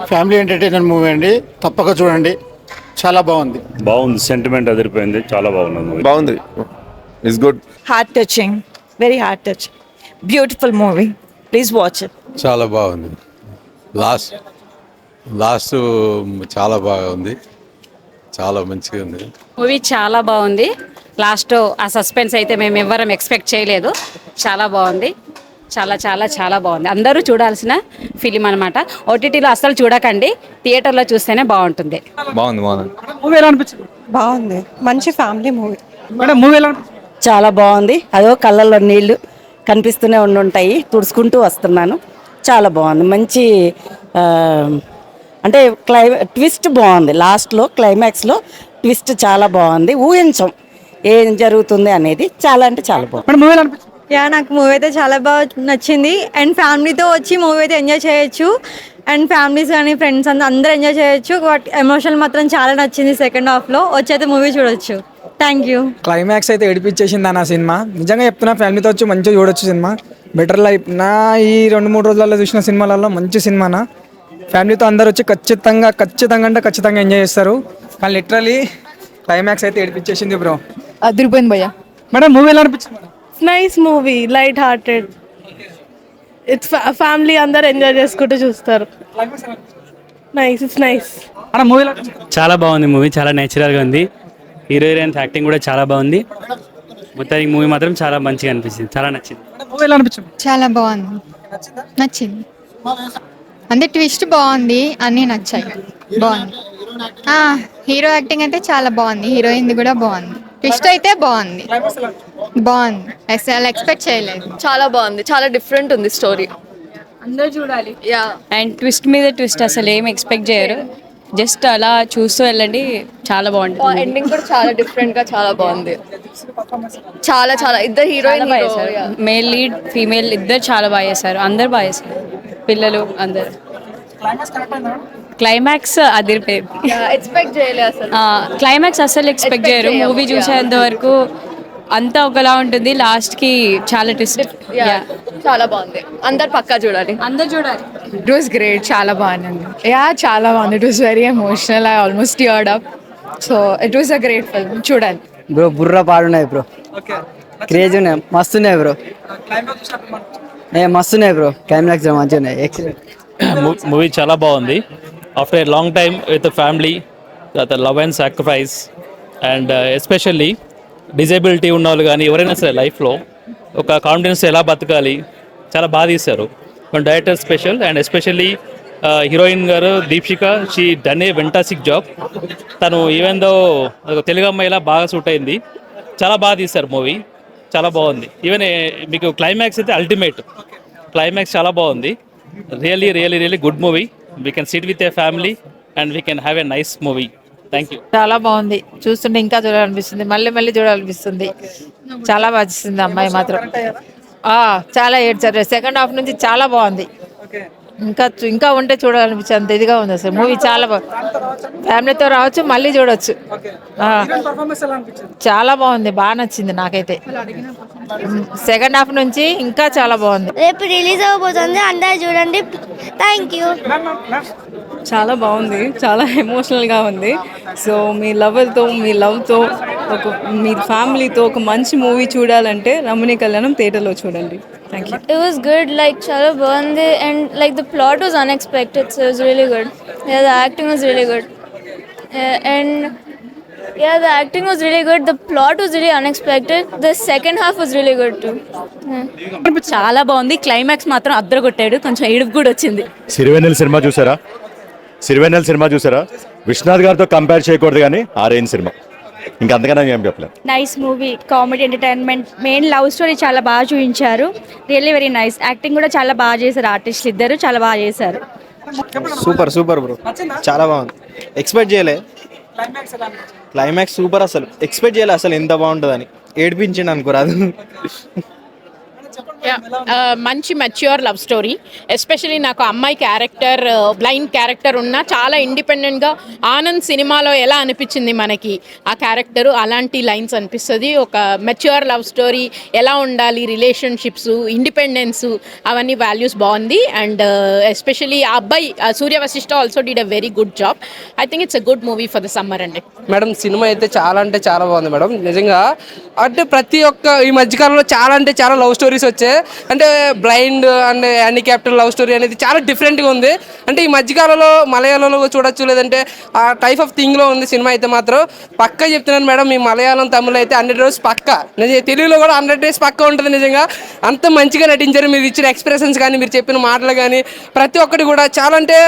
Family entertainer movie అండి, తప్పక చూడండి. చాలా బాగుంది. బాగుంది, సెంటిమెంట్ అదిరిపోయింది, చాలా బాగుంది మూవీ. బాగుంది. It's good. Heart touching, very heart touching, beautiful movie. Please watch it. చాలా బాగుంది. లాస్ట్ లాస్ట్ చాలా బాగుంది, చాలా మంచిగా ఉంది. మూవీ చాలా బాగుంది. లాస్ట్ ఆ సస్పెన్స్ అయితే మేము ఎవ్వరం ఎక్స్పెక్ట్ చేయలేదు. చాలా బాగుంది, చాలా చాలా చాలా బాగుంది. అందరూ చూడాల్సిన ఫిలిం అనమాట. ఓటీటీలో అస్సలు చూడకండి, థియేటర్లో చూస్తేనే బాగుంటుంది. బాగుంది. మూవీ ఎలా అనిపించింది బాగుంది, మంచి ఫ్యామిలీ మూవీ. మేడం? మూవీ ఎలా అనిపించింది? చాలా బాగుంది. అదో కళ్ళల్లో నీళ్లు కనిపిస్తూనే ఉంటాయి, తుడుచుకుంటూ వస్తున్నాను. చాలా బాగుంది, మంచి అంటే ట్విస్ట్ బాగుంది. లాస్ట్లో క్లైమాక్స్లో ట్విస్ట్ చాలా బాగుంది. ఊహించం ఏం జరుగుతుంది అనేది. చాలా అంటే చాలా బాగుంది. మేడం మూవీ ఎలా అనిపించింది? నాకు మూవీ అయితే చాలా బాగా నచ్చింది. అండ్ ఫ్యామిలీతో వచ్చి మూవీ అయితే ఎంజాయ్ చేయొచ్చు. అండ్ ఫ్యామిలీస్ కానీ ఫ్రెండ్స్ అందరూ ఎంజాయ్ చేయొచ్చు. బట్ ఎమోషన్ మాత్రం చాలా నచ్చింది. సెకండ్ హాఫ్లో వచ్చైతే మూవీ చూడొచ్చు. Thank you. క్లైమాక్స్ అయితే ఏడిపించేసింది అన్న సినిమా. నిజంగా చెప్తున్నా, ఫ్యామిలీతో వచ్చి మంచిగా చూడొచ్చు సినిమా. బెటర్ లైఫ్ నా ఈ 2-3 రోజులలో చూసిన సినిమాలలో మంచి సినిమానా. ఫ్యామిలీతో అందరు వచ్చి ఖచ్చితంగా అంటే ఖచ్చితంగా ఎంజాయ్ చేస్తారు. కానీ లిటరలీ క్లైమాక్స్ అయితే ఏడిపించేసింది బ్రో. అదిరిపోయింది భయ్యా. మేడం మూవీ ఎలా అనిపించింది? Nice movie, light hearted. It's family అందరు ఎంజాయ్ చేసుకుంటూ చూస్తారు. Nice, it's nice. అన్న మూవీ ఎలా అనిపించింది? చాలా బాగుంది మూవీ, చాలా నేచురల్గా ఉంది. హీరో హీరోయిన్స్ యాక్టింగ్ కూడా చాలా బాగుంది. మొత్తానికి మూవీ మాత్రం చాలా మంచిగా అనిపించింది, చాలా నచ్చింది. మూవీ ఎలా అనిపించింది? చాలా బాగుంది, నచ్చింది. అంటే ట్విస్ట్ బాగుంది, అన్నీ నచ్చాయి. బాగుంది. హీరో యాక్టింగ్ అయితే చాలా బాగుంది, హీరోయిన్ కూడా బాగుంది. ట్విస్ట్ అయితే బాగుంది, అసలు ఎక్స్పెక్ట్ చేయలేదు. చాలా బాగుంది, చాలా డిఫరెంట్ ఉంది స్టోరీ. అందరూ చూడాలి. అండ్ ట్విస్ట్ మీద ట్విస్ట్ అసలు ఏం ఎక్స్పెక్ట్ చేయరు. జస్ట్ అలా చూస్తూ వెళ్ళండి, చాలా బాగుంటుంది. ఎండింగ్ కూడా చాలా డిఫరెంట్ గా చాలా బాగుంది. చాలా చాలా ఇద్దరు హీరోయిన్ బాగా చేశారు. మేల్ లీడ్, ఫీమేల్ ఇద్దరు చాలా బాగా చేశారు. అందరు బాగా చేశారు, పిల్లలు అందరు. క్లైమాక్స్ అదిరిపోయింది. ఎక్స్పెక్ట్ చేయలేదు అసలు. క్లైమాక్స్ అసలు ఎక్స్పెక్ట్ చేయరు. మూవీ చూసేంత వరకు అంతా ఒకలా ఉంటుంది, లాస్ట్ కి చాలా ట్విస్ట్. చాలా బాగుంది, అందరు పక్కా చూడాలి, అందరు చూడాలి. ఇట్ వాస్ గ్రేట్, చాలా బాగుంది. చాలా బాగుంది. It was very emotional. I almost teared up. So it was a great film, చూడాలి. బ్రో బుర్ర పాడున్నాయి బ్రో, క్రేజ్ ఉన్నాయి, మస్తున్నాయి బ్రో. మస్తున్నాయి బ్రో, క్లైమాక్స్ మంచిగా ఉన్నాయి, ఎక్సలెంట్. మూవీ చాలా బాగుంది. After a long time with family, love and sacrifice, and especially disability ఉన్న వాళ్ళు కానీ ఎవరైనా సరే లైఫ్లో ఒక కాన్ఫిడెన్స్ ఎలా బతకాలి చాలా బాగా తీశారు. Director special, and especially heroine గారు Deepshika, she done a fantastic job. తను ఈవెన్ దో తెలుగు అమ్మాయిలా బాగా సూట్ అయింది. చాలా బాగా తీశారు మూవీ, చాలా బాగుంది. ఈవెన్ మీకు క్లైమాక్స్ అయితే అల్టిమేట్, క్లైమాక్స్ చాలా బాగుంది. Really really really good movie. We can SIT with a family and we can have a nice movie. Thank you. చాలా బాగుంది, చూస్తుంటే ఇంకా చూడాలనిపిస్తుంది, మళ్ళీ చూడాలనిపిస్తుంది. చాలా బాగా చేసింది అమ్మాయి మాత్రం. చాలా ఏడ్చారు. సెకండ్ హాఫ్ నుంచి చాలా బాగుంది. ఇంకా ఉంటే చూడాలనిపించే అంత ఇదిగా ఉంది అసలు. మూవీ చాలా బాగుంది, ఫ్యామిలీతో రావచ్చు, మళ్ళీ చూడొచ్చు. చాలా బాగుంది, బాగా నచ్చింది నాకైతే. సెకండ్ హాఫ్ నుంచి ఇంకా చాలా బాగుంది. రేపు రిలీజ్ అవబోతుంది, అందరు చూడండి. Thank you. చాలా బాగుంది, చాలా ఎమోషనల్గా ఉంది. సో మీ లవ్తో మీ ఫ్యామిలీతో ఒక మంచి మూవీ చూడాలంటే రమణీ కళ్యాణం థియేటర్లో చూడండి. Thank you. It was good, like చాలా బాగుంది. And like the plot was unexpected, so it was really good. Yeah, the acting was really good. The acting was really good. The plot was really unexpected. The second half was really good too. చాలా బాగుంది. Climax మాత్రం అద్దరగొట్టాడు, కొంచెం ఏడుపు కూడా వచ్చింది. Sirivennela cinema చూసారా? విశ్వనాథ్ గారితో compare చేయకూడదు, కానీ ఆ రేంజ్ సినిమా. ఇంకా అంతకన్నా ఏం చెప్పలేదు. Nice movie, comedy, entertainment, main love story చాలా బాగా చూపించారు. Really very nice. యాక్టింగ్ కూడా చాలా బాగా చేశారు, ఆర్టిస్టులు ఇద్దరు చాలా బాగా చేశారు. సూపర్ బ్రో, చాలా బాగుంది. ఎక్స్పెక్ట్ చేయలే. క్లైమాక్స్ సూపర్, అసలు ఎక్స్పెక్ట్ చేయలే అసలు ఎంత బాగుంటుందని. ఏడిపించిండు అనుకోరాదు. మంచి మెచ్యూర్ లవ్ స్టోరీ. ఎస్పెషలీ నాకు అమ్మాయి క్యారెక్టర్, బ్లైండ్ క్యారెక్టర్ ఉన్న చాలా ఇండిపెండెంట్గా ఆనంద్ సినిమాలో ఎలా అనిపించింది మనకి ఆ క్యారెక్టరు, అలాంటి లైన్స్ అనిపిస్తుంది. ఒక మెచ్యూర్ లవ్ స్టోరీ, ఎలా ఉండాలి రిలేషన్షిప్స్, ఇండిపెండెన్స్, అవన్నీ వాల్యూస్ బాగుంది. అండ్ ఎస్పెషలీ ఆ అబ్బాయి Surya Vasishta also did a very good job. I think it's a good movie for the summer అండి. మేడం సినిమా అయితే చాలా అంటే చాలా బాగుంది మేడం. నిజంగా అంటే ప్రతి ఒక్క ఈ మధ్యకాలంలో చాలా అంటే చాలా లవ్ స్టోరీస్ వచ్చాయి. అంటే blind and handicapped love story అనేది చాలా డిఫరెంట్గా ఉంది. అంటే ఈ మధ్యకాలంలో మలయాళంలో చూడొచ్చు, లేదంటే ఆ టైప్ ఆఫ్ థింగ్లో ఉంది సినిమా అయితే మాత్రం. పక్కా చెప్తున్నాను మేడం, మీ మలయాళం తమిళ అయితే 100 డేస్ పక్కా, తెలుగులో కూడా 100 డేస్ పక్కా ఉంటుంది. నిజంగా అంత మంచిగా నటించారు. మీరు ఇచ్చిన ఎక్స్ప్రెషన్స్ కానీ, మీరు చెప్పిన మాటలు కానీ, ప్రతి ఒక్కటి కూడా చాలా అంటే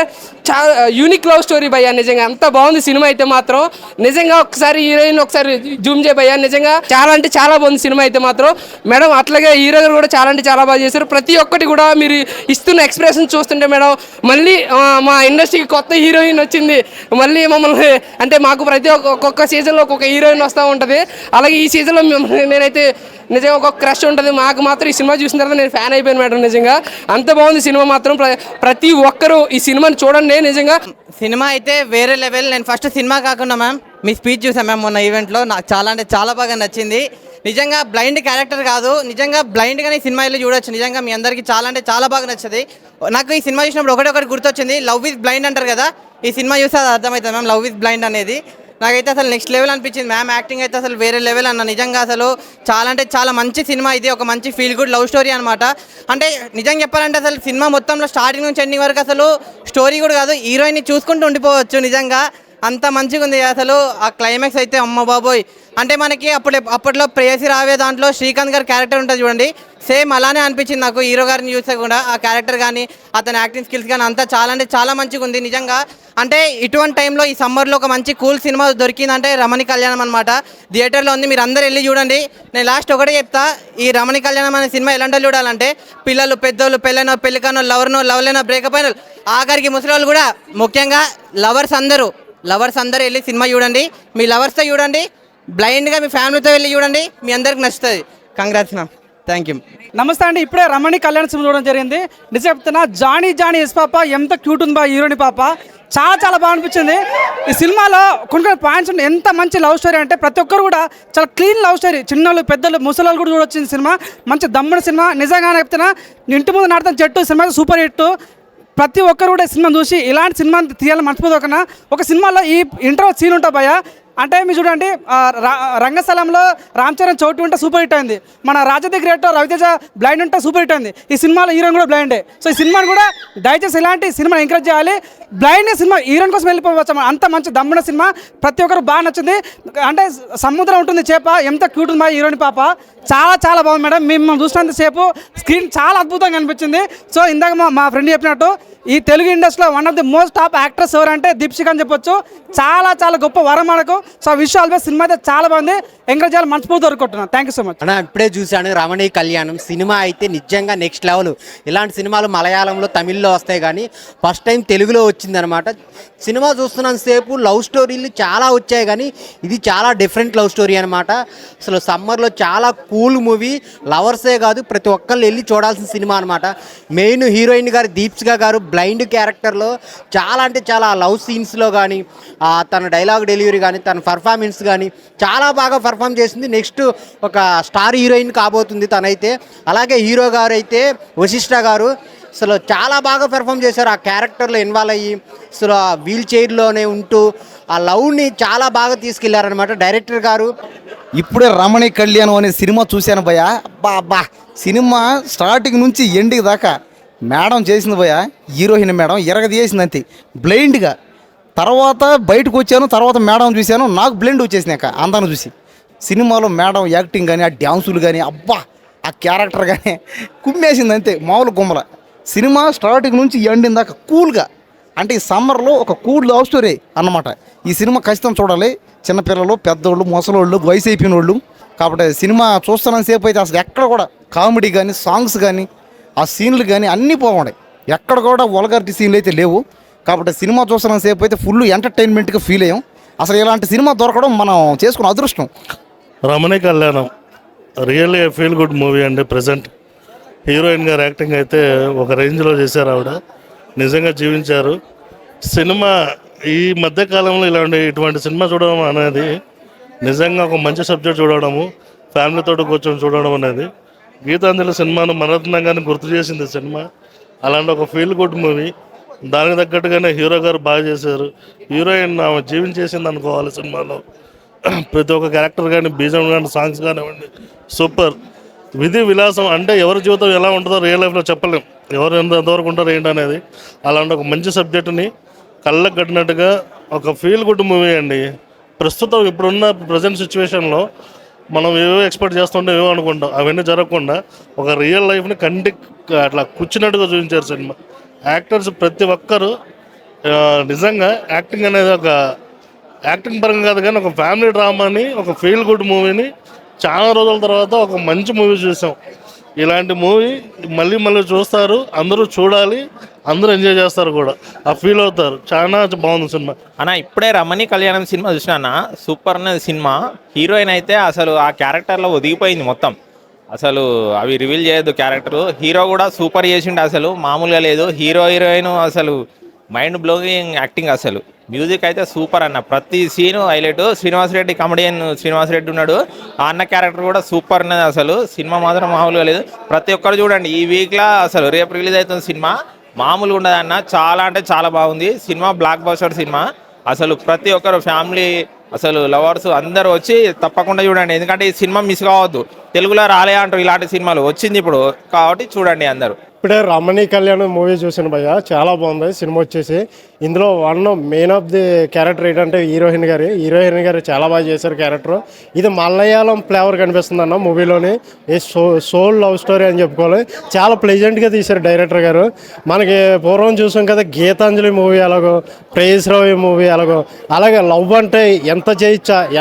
చాలా యూనిక్ లవ్ స్టోరీ భయ్యా. నిజంగా అంత బాగుంది సినిమా అయితే మాత్రం. నిజంగా ఒకసారి హీరోయిన్ ఒకసారి జూమ్ చేయబోయా. నిజంగా చాలా అంటే చాలా బాగుంది సినిమా అయితే మాత్రం మేడం. అట్లాగే హీరో గారు కూడా చాలా అంటే చాలా బాగా చేశారు. ప్రతి ఒక్కటి కూడా మీరు ఇస్తున్న ఎక్స్ప్రెషన్ చూస్తుంటే మేడం, మళ్ళీ మా ఇండస్ట్రీకి కొత్త హీరోయిన్ వచ్చింది. మళ్ళీ మమ్మల్ని అంటే మాకు ప్రతి ఒక్కొక్క సీజన్లో ఒక్కొక్క హీరోయిన్ వస్తూ ఉంటుంది. అలాగే ఈ సీజన్లో నేనైతే నిజంగా ఒక క్రష్ ఉంటుంది. మాకు మాత్రం ఈ సినిమా చూసిన తర్వాత నేను ఫ్యాన్ అయిపోయాను మేడం. నిజంగా అంత బాగుంది సినిమా మాత్రం. ప్రతి ఒక్కరూ ఈ సినిమాని చూడండి. నిజంగా సినిమా అయితే వేరే లెవెల్. నేను ఫస్ట్ సినిమా కాకుండా మ్యామ్ మీ స్పీచ్ చూసాను మ్యామ్ మొన్న ఈవెంట్లో. నాకు చాలా అంటే చాలా బాగా నచ్చింది. నిజంగా బ్లైండ్ క్యారెక్టర్ కాదు, నిజంగా బ్లైండ్గానే ఈ సినిమా వెళ్ళి చూడొచ్చు. నిజంగా మీ అందరికీ చాలా అంటే చాలా బాగా నచ్చింది. నాకు ఈ సినిమా చూసినప్పుడు ఒకటి గుర్తొచ్చింది, లవ్ ఇస్ బ్లైండ్ అంటారు కదా. ఈ సినిమా చూస్తే అది అర్థమవుతుంది మ్యామ్, లవ్ ఇస్ బ్లైండ్ అనేది. నాకైతే అసలు నెక్స్ట్ లెవెల్ అనిపించింది. మ్యామ్ యాక్టింగ్ అయితే అసలు వేరే లెవెల్ అన్న. నిజంగా అసలు చాలా అంటే చాలా మంచి సినిమా ఇది. ఒక మంచి ఫీల్ గుడ్ లవ్ స్టోరీ అనమాట. అంటే నిజంగా చెప్పాలంటే అసలు సినిమా మొత్తంలో స్టార్టింగ్ నుంచి ఎండింగ్ వరకు అసలు స్టోరీ కూడా కాదు, హీరోయిన్ని చూసుకుంటూ ఉండిపోవచ్చు. నిజంగా అంత మంచిగా ఉంది అసలు. ఆ క్లైమాక్స్ అయితే అమ్మ బాబోయ్. అంటే మనకి అప్పట్లో ప్రేయసి రావే దాంట్లో శ్రీకాంత్ గారి క్యారెక్టర్ ఉంటుంది చూడండి, సేమ్ అలానే అనిపించింది నాకు. హీరో గారిని చూస్తే కూడా ఆ క్యారెక్టర్ కానీ అతని యాక్టింగ్ స్కిల్స్ కానీ అంతా చాలా అంటే చాలా మంచిగా ఉంది. నిజంగా అంటే ఇటువంటి టైంలో ఈ సమ్మర్లో ఒక మంచి కూల్ సినిమా దొరికిందంటే రమణి కళ్యాణం అనమాట. థియేటర్లో ఉంది, మీరు అందరూ వెళ్ళి చూడండి. నేను లాస్ట్ ఒకటే చెప్తా, ఈ రమణి కళ్యాణం అనే సినిమా ఎలాంటి చూడాలంటే పిల్లలు, పెద్దోళ్ళు, పెళ్ళైనో, పెళ్ళికానో, లవర్నో, లవ్లైనో, బ్రేకప్ అయిన, ఆఖరికి ముసలి వాళ్ళు కూడా, ముఖ్యంగా లవర్స్ అందరూ వెళ్ళి సినిమా చూడండి. మీ లవర్స్తో చూడండి, బ్లైండ్గా మీ ఫ్యామిలీతో వెళ్ళి చూడండి, మీ అందరికి నచ్చుతుంది. Congrats ma'am, thank you. నమస్తే అండి. ఇప్పుడే రమణి కళ్యాణ్ సినిమా చూడడం జరిగింది. నిజం చెప్తున్నా, జానీ ఎస్ పాప ఎంత క్యూట్ ఉంది బా హీరోని పాప. చాలా చాలా బాగా అనిపించింది. ఈ సినిమాలో కొన్ని పాయింట్స్ ఉన్నాయి. ఎంత మంచి లవ్ స్టోరీ అంటే ప్రతి ఒక్కరు కూడా చాలా క్లీన్ లవ్ స్టోరీ. చిన్నోళ్ళు, పెద్దలు, ముసలి కూడా చూడొచ్చింది సినిమా. మంచి దమ్ముడు సినిమా. నిజంగా చెప్తున్నా, ఇంటి ముందు నాటుతాను చెట్టు సినిమా సూపర్ హిట్. ప్రతి ఒక్కరు కూడా సినిమా చూసి ఇలాంటి సినిమా తీయాలని మర్చిపోదొకనా. ఒక సినిమాలో ఈ ఇంటర్వల్ సీన్ ఉంటా భయ, అంటే మీరు చూడండి, రంగస్థలంలో రామ్ చరణ్ చోటు ఉంటే సూపర్ హిట్ అయింది. మన రాజా గ్రేట్ రవితేజ బ్లైండ్ ఉంటే సూపర్ హిట్ అయింది. ఈ సినిమాలో హీరోయిన్ కూడా బ్లైండే. సో ఈ సినిమాని కూడా దయచేసి ఇలాంటి సినిమాని ఎంకరేజ్ చేయాలి. బ్లైండ్ సినిమా హీరోయిన్ కోసం వెళ్ళిపోవచ్చు. అంత మంచి దమ్మున సినిమా, ప్రతి ఒక్కరు బాగా నచ్చింది. అంటే సముద్రం ఉంటుంది చేప, ఎంత క్యూట్ ఉంది మా హీరోయిన్ పాప. చాలా చాలా బాగుంది మేడం. మేము చూసినంతసేపు స్క్రీన్ చాలా అద్భుతంగా అనిపించింది. సో ఇందాక మా ఫ్రెండ్ చెప్పినట్టు ఈ తెలుగు ఇండస్ట్రీలో one of the most top actress ఎవరంటే దీప్షిక అని చెప్పొచ్చు. చాలా చాలా గొప్ప వరం మనకు. So wish all best. Cinema అయితే చాలా బాగుంది, ఎంకరేజ్ చేయాలి మనస్ఫూర్తి కోరుకుంటున్నాను. Thank you so much. అన్న ఇప్పుడే చూశాను రమణి కళ్యాణం సినిమా అయితే నిజంగా నెక్స్ట్ లెవెల్. ఇలాంటి సినిమాలు మలయాళంలో, తమిళ్లో వస్తాయి కానీ ఫస్ట్ టైం తెలుగులో వచ్చిందనమాట. సినిమా చూస్తున్నంతసేపు లవ్ స్టోరీలు చాలా వచ్చాయి కానీ ఇది చాలా డిఫరెంట్ లవ్ స్టోరీ అనమాట. అసలు సమ్మర్లో చాలా కూల్ మూవీ. లవర్సే కాదు ప్రతి ఒక్కళ్ళు వెళ్ళి చూడాల్సిన సినిమా అనమాట. మెయిన్ హీరోయిన్ గారు దీప్సిక గారు బ్లైండ్ క్యారెక్టర్లో చాలా అంటే చాలా లవ్ సీన్స్లో కానీ, తన డైలాగ్ డెలివరీ కానీ, తన పర్ఫార్మెన్స్ కానీ చాలా బాగా పర్ఫామ్ చేసింది. నెక్స్ట్ ఒక స్టార్ హీరోయిన్ కాబోతుంది తనైతే. అలాగే హీరో గారు అయితే వశిష్ఠ గారు అసలు చాలా బాగా పెర్ఫామ్ చేశారు. ఆ క్యారెక్టర్లో ఇన్వాల్వ్ అయ్యి అసలు ఆ వీల్ చైర్లోనే ఉంటూ ఆ లవ్ని చాలా బాగా తీసుకెళ్లారనమాట డైరెక్టర్ గారు. ఇప్పుడే రమణి కళ్యాణం అనే సినిమా చూశాను భయ్యా. అబ్బా సినిమా స్టార్టింగ్ నుంచి ఎండింగ్ దాకా మేడం చేసింది భయ్యా. హీరోయిన్ మేడం ఎరగదీసింది అంతే బ్లైండ్గా. తర్వాత బయటకు వచ్చాను, తర్వాత మేడం చూశాను, నాకు బ్లైండ్ వచ్చేసినాక అందాన్ని చూసి. సినిమాలో మేడం యాక్టింగ్ కానీ, ఆ డ్యాన్సులు కానీ, అబ్బా ఆ క్యారెక్టర్ కానీ కుమ్మేసింది అంతే, మామూలు గుమ్మల. సినిమా స్టార్టింగ్ నుంచి ఎండింగ్ దాకా కూల్గా, అంటే ఈ సమ్మర్లో ఒక కూల్ లవ్ స్టోరీ అన్నమాట. ఈ సినిమా ఖచ్చితంగా చూడాలి. చిన్నపిల్లలు, పెద్దోళ్ళు, ముసలోళ్ళు, వయసు అయిపోయిన వాళ్ళు. కాబట్టి సినిమా చూస్తున్నంత సేపు అయితే అసలు ఎక్కడ కూడా కామెడీ కానీ, సాంగ్స్ కానీ, ఆ సీన్లు కానీ అన్నీ బాగున్నాయి. ఎక్కడ కూడా వల్గారిటీ సీన్లు అయితే లేవు. కాబట్టి సినిమా చూస్తున్నంత సేపు అయితే ఫుల్ ఎంటర్టైన్మెంట్గా ఫీల్ అయ్యాం. అసలు ఇలాంటి సినిమా దొరకడం మనం చేసుకున్న అదృష్టం. రమణి కళ్యాణం రియల్లీ ఫీల్ గుడ్ మూవీ అండి. ప్రజెంట్ హీరోయిన్ గారు యాక్టింగ్ అయితే ఒక రేంజ్లో చేశారు. ఆవిడ నిజంగా జీవించారు. సినిమా ఈ మధ్యకాలంలో ఇటువంటి సినిమా చూడడం అనేది నిజంగా ఒక మంచి సబ్జెక్ట్ చూడడము, ఫ్యామిలీతో కూర్చొని చూడడం అనేది. గీతాంజలి సినిమాను మరత్నంగానే గుర్తు చేసింది సినిమా. అలాంటి ఒక ఫీల్ గుడ్ మూవీ. దానికి తగ్గట్టుగానే హీరో గారు బాగా చేశారు. హీరోయిన్ ఆమె జీవించేసింది అనుకోవాలి సినిమాలో. ప్రతి ఒక్క క్యారెక్టర్ కానీ, బీజం కానీ, సాంగ్స్ కానివ్వండి, సూపర్. విధి విలాసం అంటే ఎవరి జీవితం ఎలా ఉంటుందో రియల్ లైఫ్లో చెప్పలేం. ఎవరు ఎంతవరకు ఉంటారో ఏంటనేది. అలాంటి ఒక మంచి సబ్జెక్టుని కళ్ళకు కట్టినట్టుగా ఒక ఫీల్ గుడ్ మూవీ అండి. ప్రస్తుతం ఇప్పుడున్న ప్రజెంట్ సిచ్యువేషన్లో మనం ఏవో ఎక్స్పెక్ట్ చేస్తుంటే ఏవో అనుకుంటాం, అవన్నీ జరగకుండా ఒక రియల్ లైఫ్ని కంటికి అట్లా కూర్చున్నట్టుగా చూపించారు సినిమా. యాక్టర్స్ ప్రతి ఒక్కరు నిజంగా యాక్టింగ్ అనేది ఒక యాక్టింగ్ పరంగా కాదు కానీ ఒక ఫ్యామిలీ డ్రామాని, ఒక ఫీల్ గుడ్ మూవీని చాలా రోజుల తర్వాత ఒక మంచి మూవీ చూసాం. ఇలాంటి మూవీ మళ్ళీ మళ్ళీ చూస్తారు, అందరూ చూడాలి, అందరూ ఎంజాయ్ చేస్తారు కూడా, ఆ ఫీల్ అవుతారు. చాలా బాగుంది సినిమా. అన్న ఇప్పుడే రమణి కళ్యాణం సినిమా చూసినా అన్న, సూపర్ ఉన్నది సినిమా. హీరోయిన్ అయితే అసలు ఆ క్యారెక్టర్లో ఒదిగిపోయింది మొత్తం. అసలు అవి రివీల్ చేయొద్దు క్యారెక్టర్. హీరో కూడా సూపర్ చేసిండు, అసలు మామూలుగా లేదు. హీరోయిన్ అసలు మైండ్ బ్లోయింగ్ యాక్టింగ్. అసలు మ్యూజిక్ అయితే సూపర్ అన్న, ప్రతి scene highlight. Srinivas Reddy comedian Srinivas Reddy ఉన్నాడు, ఆ అన్న క్యారెక్టర్ కూడా సూపర్ ఉన్నది. అసలు సినిమా మాత్రం మామూలుగా లేదు. ప్రతి ఒక్కరు చూడండి ఈ వీక్లో. అసలు రేపు రిలీజ్ అవుతుంది సినిమా, మామూలుగా ఉండదు అన్న. చాలా అంటే చాలా బాగుంది సినిమా, బ్లాక్ బస్టర్ సినిమా. అసలు ప్రతి ఒక్కరు ఫ్యామిలీ, అసలు లవర్స్ అందరూ వచ్చి తప్పకుండా చూడండి. ఎందుకంటే ఈ సినిమా మిస్ కావద్దు. తెలుగులో రాలే అంటారు ఇలాంటి సినిమాలు, వచ్చింది ఇప్పుడు కాబట్టి చూడండి అందరూ. ఇప్పుడే రమణి కళ్యాణ్ మూవీ చూసాను భయ్య, చాలా బాగుంది సినిమా వచ్చేసి. ఇందులో మెయిన్ ఆఫ్ ది క్యారెక్టర్ ఏంటంటే హీరోయిన్ గారు చాలా బాగా చేశారు క్యారెక్టర్. ఇది మలయాళం ఫ్లేవర్ కనిపిస్తుంది అన్న మూవీలోని. ఏ సోల్ లవ్ స్టోరీ అని చెప్పుకోవాలి. చాలా ప్లెజెంట్గా తీశారు డైరెక్టర్ గారు. మనకి పూర్వం చూసాం కదా గీతాంజలి మూవీ ఎలాగో, ప్రేయస్రావు మూవీ ఎలాగో, అలాగే లవ్ అంటే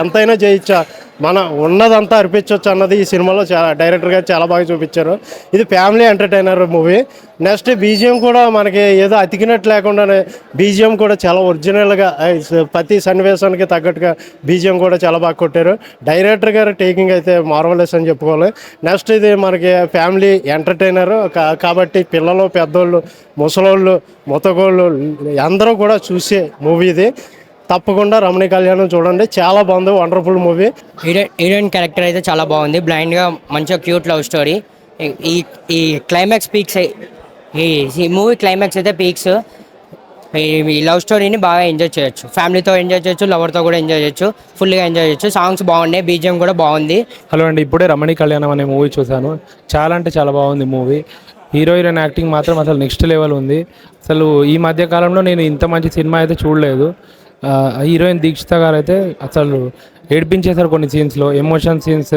ఎంతైనా చేయొచ్చా, మన ఉన్నదంతా అర్పించవచ్చు అన్నది ఈ సినిమాలో డైరెక్టర్ గారు చాలా బాగా చూపించారు. ఇది family entertainer movie. Next BGM కూడా మనకి ఏదో అతికినట్టు లేకుండానే బీజిఎం కూడా చాలా ఒరిజినల్గా ప్రతి సన్నివేశానికి తగ్గట్టుగా బీజిఎం కూడా చాలా బాగా కొట్టారు. డైరెక్టర్ గారు టేకింగ్ అయితే మార్వలెస్ అని చెప్పుకోవాలి. నెక్స్ట్ ఇది మనకి ఫ్యామిలీ ఎంటర్టైనర్ కాబట్టి పిల్లలు, పెద్దోళ్ళు, ముసలోళ్ళు, ముతగోళ్ళు అందరూ కూడా చూసే మూవీ ఇది. తప్పకుండా రమణి కళ్యాణం చూడండి, చాలా బాగుంది, వండర్ఫుల్ మూవీ. హీరోయిన్ క్యారెక్టర్ అయితే చాలా బాగుంది, బ్లైండ్గా మంచిగా క్యూట్ లవ్ స్టోరీ. ఈ క్లైమాక్స్ పీక్స్, ఈ మూవీ క్లైమాక్స్ అయితే పీక్స్. ఈ లవ్ స్టోరీని బాగా ఎంజాయ్ చేయొచ్చు, ఫ్యామిలీతో ఎంజాయ్ చేయొచ్చు, లవర్తో కూడా ఎంజాయ్ చేయొచ్చు, ఫుల్గా ఎంజాయ్ చేయొచ్చు. సాంగ్స్ బాగున్నాయి, బీజిఎం కూడా బాగుంది. హలో అండి, ఇప్పుడే రమణి కళ్యాణం అనే మూవీ చూశాను. చాలా అంటే చాలా బాగుంది మూవీ. హీరోయిన్ యాక్టింగ్ మాత్రం అసలు నెక్స్ట్ లెవెల్ ఉంది. అసలు ఈ మధ్య కాలంలో నేను ఇంత మంచి సినిమా అయితే చూడలేదు. హీరోయిన్ దీక్షిత గారు అయితే అసలు ఏడిపించేశారు కొన్ని సీన్స్లో. Emotion scenes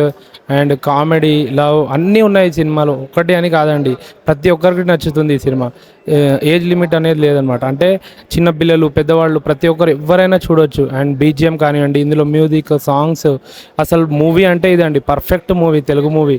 and comedy, love అన్నీ ఉన్నాయి ఈ సినిమాలో, ఒక్కటి అని కాదండి. ప్రతి ఒక్కరికి నచ్చుతుంది ఈ సినిమా. ఏజ్ లిమిట్ అనేది లేదనమాట. అంటే చిన్నపిల్లలు, పెద్దవాళ్ళు, ప్రతి ఒక్కరు ఎవరైనా చూడొచ్చు. అండ్ బీజిఎం కానివ్వండి, ఇందులో మ్యూజిక్, సాంగ్స్, అసలు మూవీ అంటే ఇదండి పర్ఫెక్ట్ మూవీ, తెలుగు మూవీ.